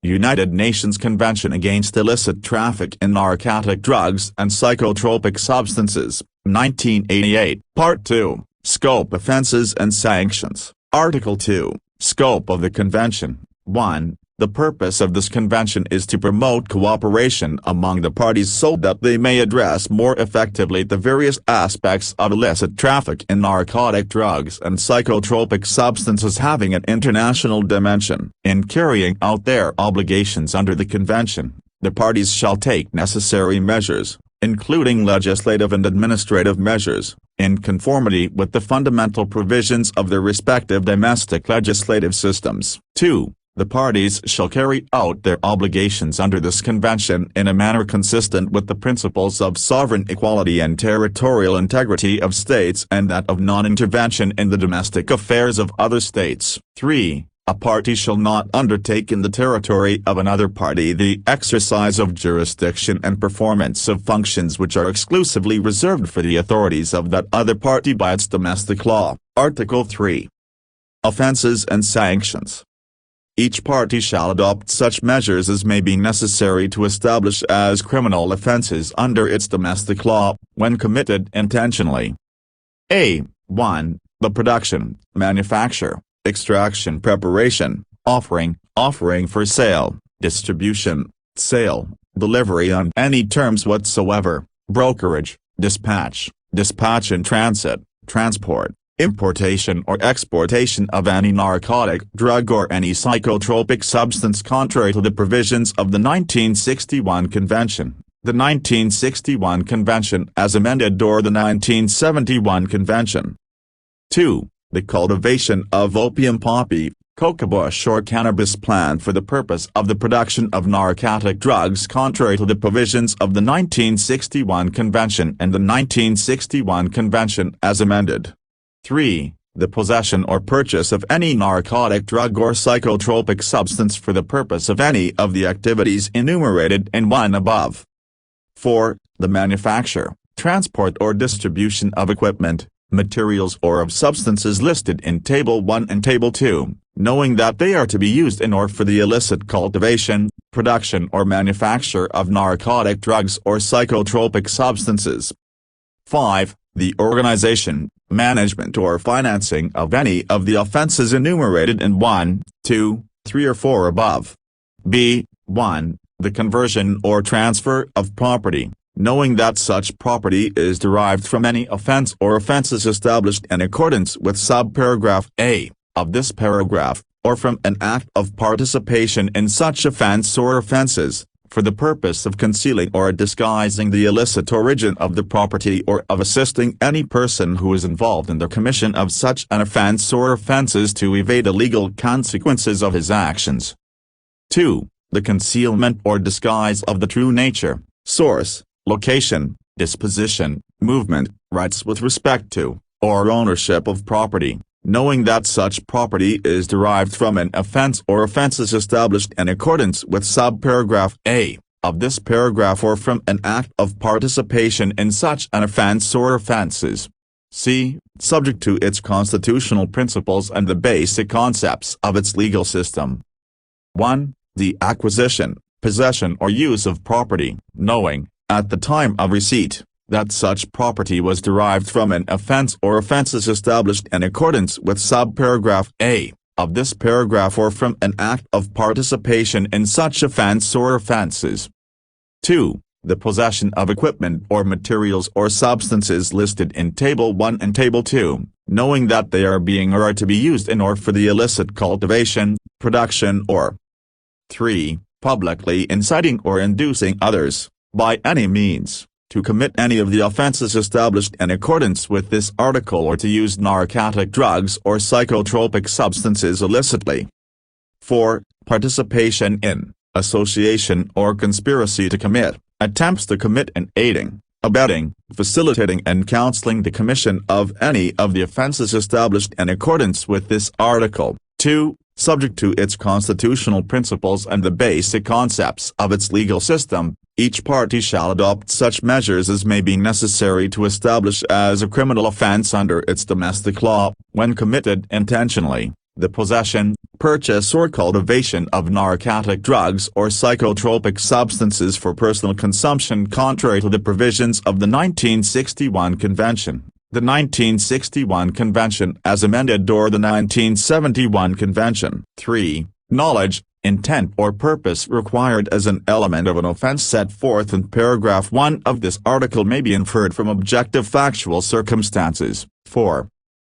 United Nations Convention Against Illicit Traffic in Narcotic Drugs and Psychotropic Substances, 1988. Part 2, Scope Offenses and Sanctions. Article 2, Scope of the Convention. 1. The purpose of this convention is to promote cooperation among the parties so that they may address more effectively the various aspects of illicit traffic in narcotic drugs and psychotropic substances having an international dimension. In carrying out their obligations under the convention, the parties shall take necessary measures, including legislative and administrative measures, in conformity with the fundamental provisions of their respective domestic legislative systems. 2. The parties shall carry out their obligations under this convention in a manner consistent with the principles of sovereign equality and territorial integrity of states and that of non-intervention in the domestic affairs of other states. 3. A party shall not undertake in the territory of another party the exercise of jurisdiction and performance of functions which are exclusively reserved for the authorities of that other party by its domestic law. Article 3. Offenses and Sanctions. Each party shall adopt such measures as may be necessary to establish as criminal offenses under its domestic law, when committed intentionally. A. 1. The production, manufacture, extraction, preparation, offering for sale, distribution, sale, delivery on any terms whatsoever, brokerage, dispatch in transit, transport, importation or exportation of any narcotic drug or any psychotropic substance contrary to the provisions of the 1961 Convention, the 1961 Convention as amended or the 1971 Convention. 2. The cultivation of opium poppy, coca bush or cannabis plant for the purpose of the production of narcotic drugs contrary to the provisions of the 1961 Convention and the 1961 Convention as amended. 3. The possession or purchase of any narcotic drug or psychotropic substance for the purpose of any of the activities enumerated in 1 above. 4. The manufacture, transport or distribution of equipment, materials or of substances listed in Table 1 and Table 2, knowing that they are to be used in or for the illicit cultivation, production or manufacture of narcotic drugs or psychotropic substances. 5. The organization, management or financing of any of the offenses enumerated in 1, 2, 3 or 4 above. B. 1. The conversion or transfer of property, knowing that such property is derived from any offense or offenses established in accordance with subparagraph A of this paragraph, or from an act of participation in such offense or offenses, for the purpose of concealing or disguising the illicit origin of the property or of assisting any person who is involved in the commission of such an offense or offenses to evade the legal consequences of his actions. 2. The concealment or disguise of the true nature, source, location, disposition, movement, rights with respect to, or ownership of property, knowing that such property is derived from an offense or offenses established in accordance with subparagraph A of this paragraph or from an act of participation in such an offense or offenses. C. Subject to its constitutional principles and the basic concepts of its legal system. 1. The acquisition, possession or use of property, knowing, at the time of receipt, that such property was derived from an offense or offenses established in accordance with subparagraph A of this paragraph or from an act of participation in such offense or offenses. 2. The possession of equipment or materials or substances listed in Table 1 and Table 2, knowing that they are being or are to be used in or for the illicit cultivation, production or 3. Publicly inciting or inducing others, by any means, to commit any of the offenses established in accordance with this article or to use narcotic drugs or psychotropic substances illicitly. 4. Participation in, association or conspiracy to commit, attempts to commit and aiding, abetting, facilitating and counseling the commission of any of the offenses established in accordance with this article. 2. Subject to its constitutional principles and the basic concepts of its legal system, each party shall adopt such measures as may be necessary to establish as a criminal offense under its domestic law, when committed intentionally, the possession, purchase or cultivation of narcotic drugs or psychotropic substances for personal consumption contrary to the provisions of the 1961 Convention, the 1961 Convention as amended or the 1971 Convention. 3. Knowledge, intent or purpose required as an element of an offense set forth in paragraph 1 of this article may be inferred from objective factual circumstances. 4.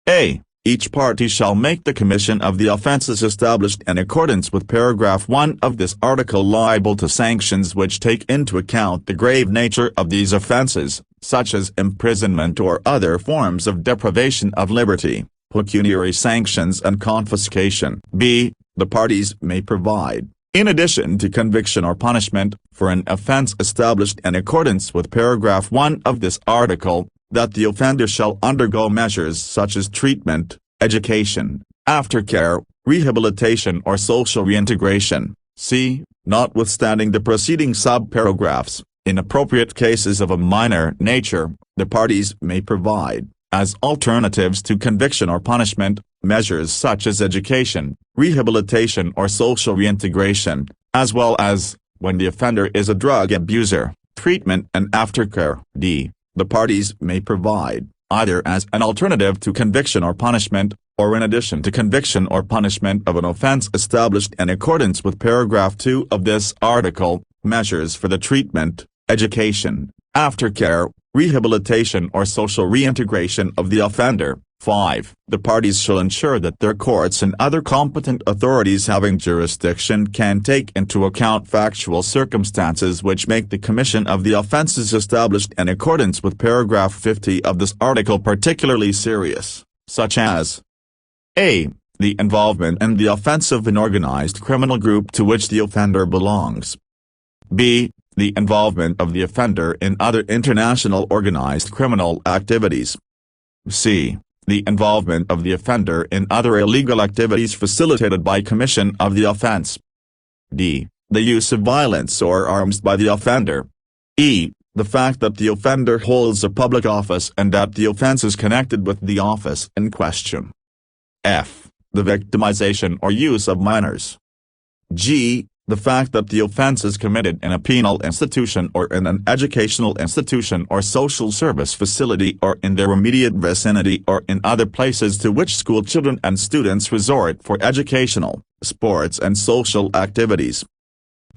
A. Each party shall make the commission of the offences established in accordance with paragraph 1 of this article liable to sanctions which take into account the grave nature of these offences, such as imprisonment or other forms of deprivation of liberty, pecuniary sanctions and confiscation. B. The parties may provide, in addition to conviction or punishment, for an offence established in accordance with paragraph 1 of this article, that the offender shall undergo measures such as treatment, education, aftercare, rehabilitation or social reintegration. C. Notwithstanding the preceding subparagraphs, in appropriate cases of a minor nature, the parties may provide, as alternatives to conviction or punishment, measures such as education, rehabilitation or social reintegration, as well as, when the offender is a drug abuser, treatment and aftercare. D. The parties may provide, either as an alternative to conviction or punishment, or in addition to conviction or punishment of an offense established in accordance with paragraph 2 of this article, measures for the treatment, education, aftercare, rehabilitation or social reintegration of the offender. 5. The parties shall ensure that their courts and other competent authorities having jurisdiction can take into account factual circumstances which make the commission of the offences established in accordance with paragraph 50 of this article particularly serious, such as a. The involvement in the offence of an organized criminal group to which the offender belongs. b. The involvement of the offender in other international organized criminal activities. c. The involvement of the offender in other illegal activities facilitated by commission of the offense. d. The use of violence or arms by the offender. e. The fact that the offender holds a public office and that the offense is connected with the office in question. f. The victimization or use of minors. g. The fact that the offense is committed in a penal institution or in an educational institution or social service facility or in their immediate vicinity or in other places to which school children and students resort for educational, sports and social activities.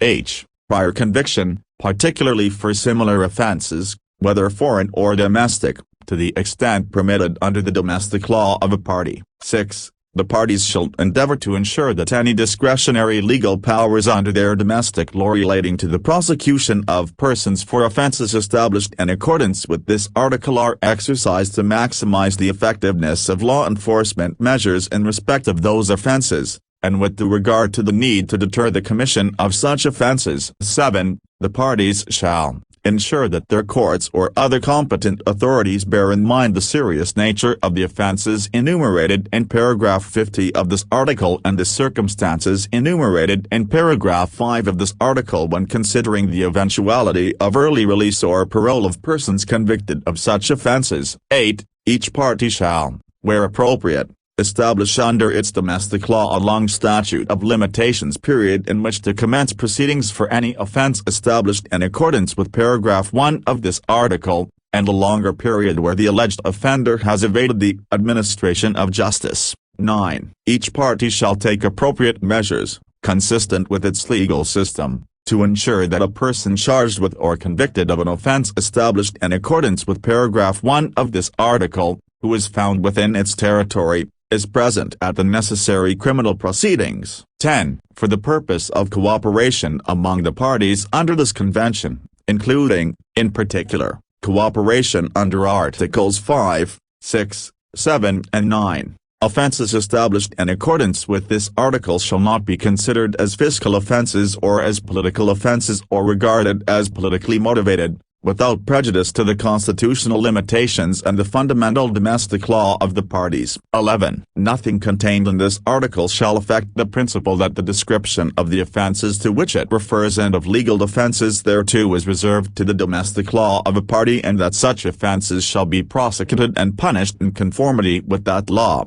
h. Prior conviction, particularly for similar offenses, whether foreign or domestic, to the extent permitted under the domestic law of a party. 6. The parties shall endeavor to ensure that any discretionary legal powers under their domestic law relating to the prosecution of persons for offences established in accordance with this article are exercised to maximize the effectiveness of law enforcement measures in respect of those offences, and with regard to the need to deter the commission of such offences. 7. The parties shall ensure that their courts or other competent authorities bear in mind the serious nature of the offences enumerated in paragraph 50 of this article and the circumstances enumerated in paragraph 5 of this article when considering the eventuality of early release or parole of persons convicted of such offences. 8. Each party shall, where appropriate, establish under its domestic law a long statute of limitations period in which to commence proceedings for any offence established in accordance with paragraph 1 of this article, and a longer period where the alleged offender has evaded the administration of justice. 9. Each party shall take appropriate measures, consistent with its legal system, to ensure that a person charged with or convicted of an offence established in accordance with paragraph 1 of this article, who is found within its territory, is present at the necessary criminal proceedings. 10. For the purpose of cooperation among the parties under this convention, including, in particular, cooperation under Articles 5, 6, 7 and 9, offences established in accordance with this article shall not be considered as fiscal offences or as political offences or regarded as politically motivated, without prejudice to the constitutional limitations and the fundamental domestic law of the parties. 11. Nothing contained in this article shall affect the principle that the description of the offences to which it refers and of legal defences thereto is reserved to the domestic law of a party and that such offences shall be prosecuted and punished in conformity with that law.